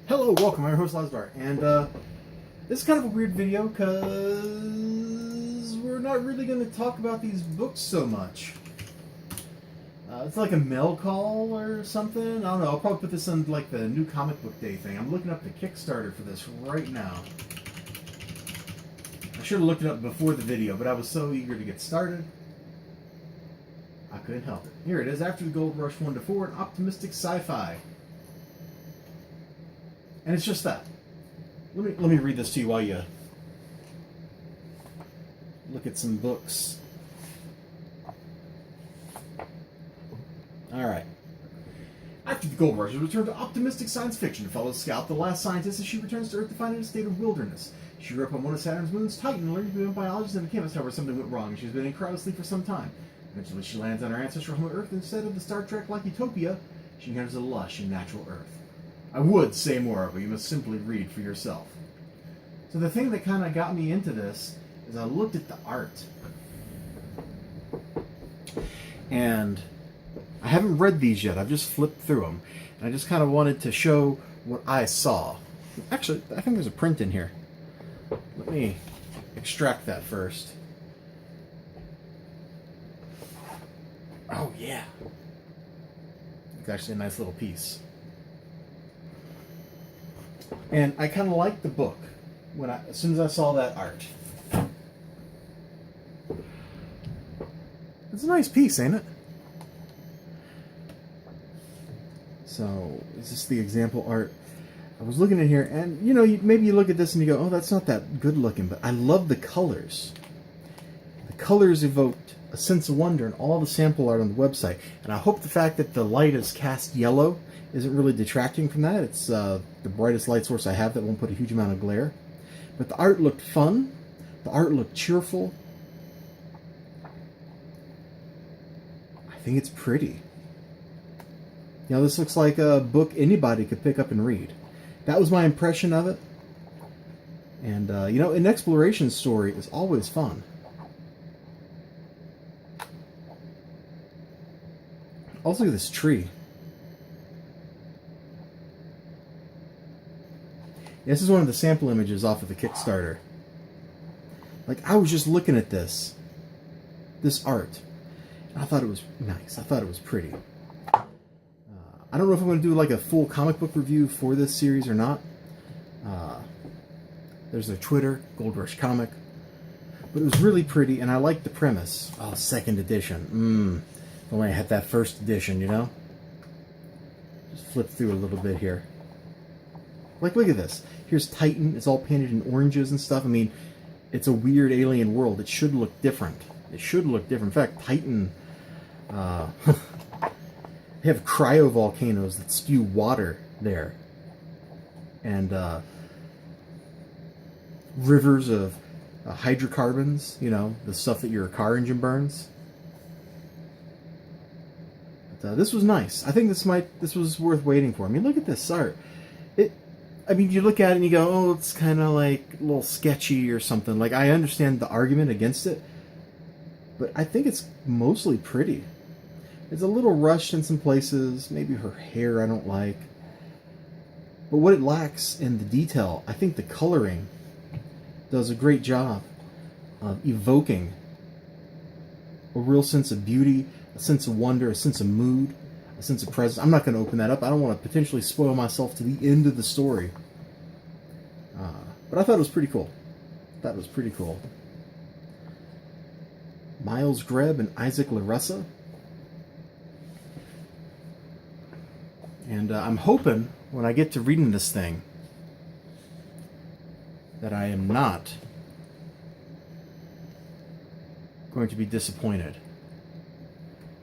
Hello, welcome. I'm your host, elizibar, and this is kind of a weird video because we're not really going to talk about these books so much. It's like a mail call or something. I don't know. I'll probably put this on like the new comic book day thing. I'm looking up the Kickstarter for this right now. I should have looked it up before the video, but I was so eager to get started, I couldn't help it. Here it is. After the Gold Rush 1 to 4, an optimistic sci-fi. And it's just that. Let me read this to you while you look at some books. Alright. After the Gold Rush, we return to optimistic science fiction. Follows Scout, the last scientist, as she returns to Earth to find it in a state of wilderness. She grew up on one of Saturn's moons, Titan, and learned to be a biologist and a chemist. However, something went wrong, and she's been in cryo sleep for some time. Eventually, she lands on her ancestral home Earth. Instead of the Star Trek-like utopia, she encounters a lush and natural Earth. I would say more, but you must simply read for yourself. So the thing that kind of got me into this is I looked at the art. And I haven't read these yet. I've just flipped through them. And I just kind of wanted to show what I saw. Actually, I think there's a print in here. Let me extract that first. Oh, yeah. It's actually a nice little piece. And I kind of liked the book as soon as I saw that art. It's a nice piece, ain't it? So, is this the example art? I was looking in here, and you know, maybe you look at this and you go, oh, that's not that good looking, but I love the colors. The colors evoked a sense of wonder in all the sample art on the website, and I hope the fact that the light is cast yellow isn't really detracting from that. It's the brightest light source I have that won't put a huge amount of glare. But the art looked fun. The art looked cheerful. I think it's pretty. You know, this looks like a book anybody could pick up and read. That was my impression of it. And, you know, an exploration story is always fun. Also, look at this tree. This is one of the sample images off of the Kickstarter. Like, I was just looking at this art, and I thought it was nice. I thought it was pretty. I don't know if I'm going to do like a full comic book review for this series or not. There's their Twitter, Gold Rush Comic. But it was really pretty, and I liked the premise. Oh, second edition. If only I had that first edition, you know? Just flip through a little bit here. Like, look at this. Here's Titan. It's all painted in oranges and stuff. I mean, it's a weird alien world. It should look different. It should look different. In fact, Titan, they have cryovolcanoes that spew water there. And rivers of hydrocarbons, you know, the stuff that your car engine burns. But, this was nice. I think this was worth waiting for. I mean, look at this art. I mean, you look at it and you go, oh, it's kind of like a little sketchy or something. Like, I understand the argument against it, but I think it's mostly pretty. It's a little rushed in some places. Maybe her hair I don't like. But what it lacks in the detail, I think the coloring does a great job of evoking a real sense of beauty, a sense of wonder, a sense of mood, a sense of presence. I'm not going to open that up. I don't want to potentially spoil myself to the end of the story. But I thought it was pretty cool. That was pretty cool. Miles Greb and Isaac LaRussa. And I'm hoping when I get to reading this thing that I am not going to be disappointed.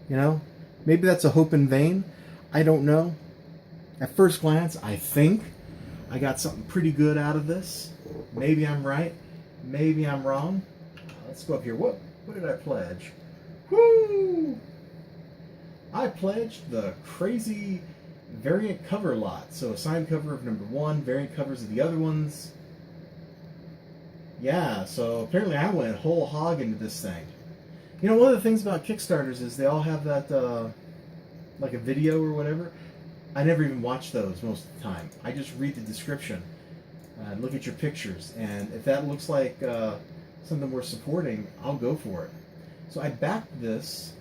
You know? Maybe that's a hope in vain. I don't know. At first glance, I think I got something pretty good out of this. Maybe I'm right. Maybe I'm wrong. Let's go up here. What did I pledge? Woo! I pledged the crazy variant cover lot. So a signed cover of number 1, variant covers of the other ones. Yeah, so apparently I went whole hog into this thing. You know, one of the things about Kickstarters is they all have that, like a video or whatever. I never even watch those most of the time. I just read the description, look at your pictures, and if that looks like something worth supporting, I'll go for it. So I backed this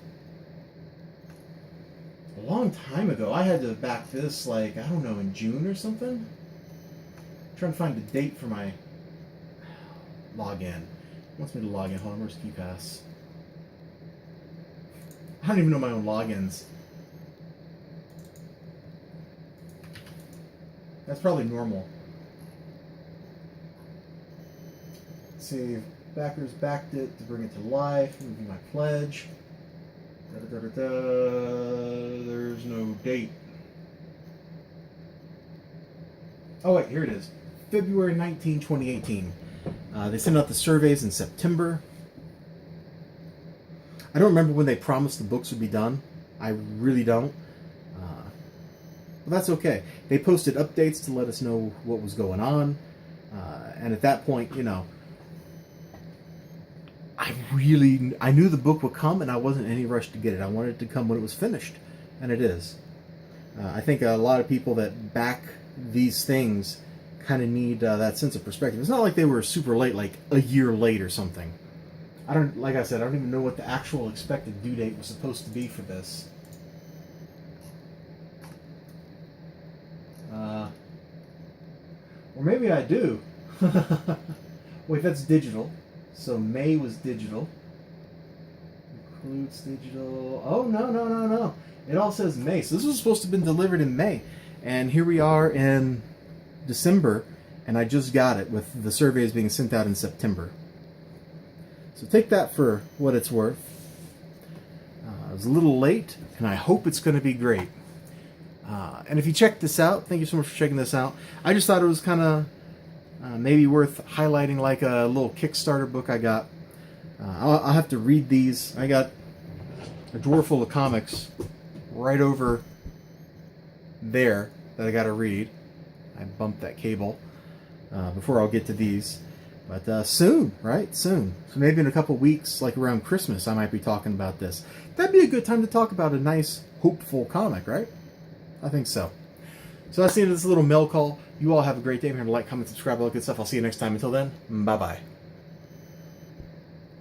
a long time ago. I had to back this, like, I don't know, in June or something. I'm trying to find the date for my login. It wants me to log in. Hold on, where's KeyPass? I don't even know my own logins. That's probably normal. Let's see, backers backed it to bring it to life. Review my pledge. There's no date. Oh wait, here it is. February 19, 2018. They sent out the surveys in September. I don't remember when they promised the books would be done. I really don't. But that's okay. They posted updates to let us know what was going on. And at that point, you know, I knew the book would come, and I wasn't in any rush to get it. I wanted it to come when it was finished, and it is. I think a lot of people that back these things kind of need that sense of perspective. It's not like they were super late, like a year late or something. Like I said, I don't even know what the actual expected due date was supposed to be for this. Or maybe I do. Wait, that's digital. So May was digital. Includes digital. Oh, no. It all says May. So this was supposed to have been delivered in May. And here we are in December, and I just got it with the surveys being sent out in September. So take that for what it's worth. I was a little late, and I hope it's going to be great. And if you check this out, thank you so much for checking this out. I just thought it was kind of maybe worth highlighting, like a little Kickstarter book I got. I'll have to read these. I got a drawer full of comics right over there that I got to read. I bumped that cable before I'll get to these. But soon, right? Soon. So maybe in a couple weeks, like around Christmas, I might be talking about this. That'd be a good time to talk about a nice, hopeful comic, right? I think so. So that's the end of this little mail call. You all have a great day. Remember to like, comment, subscribe, all that good stuff. I'll see you next time. Until then, bye-bye.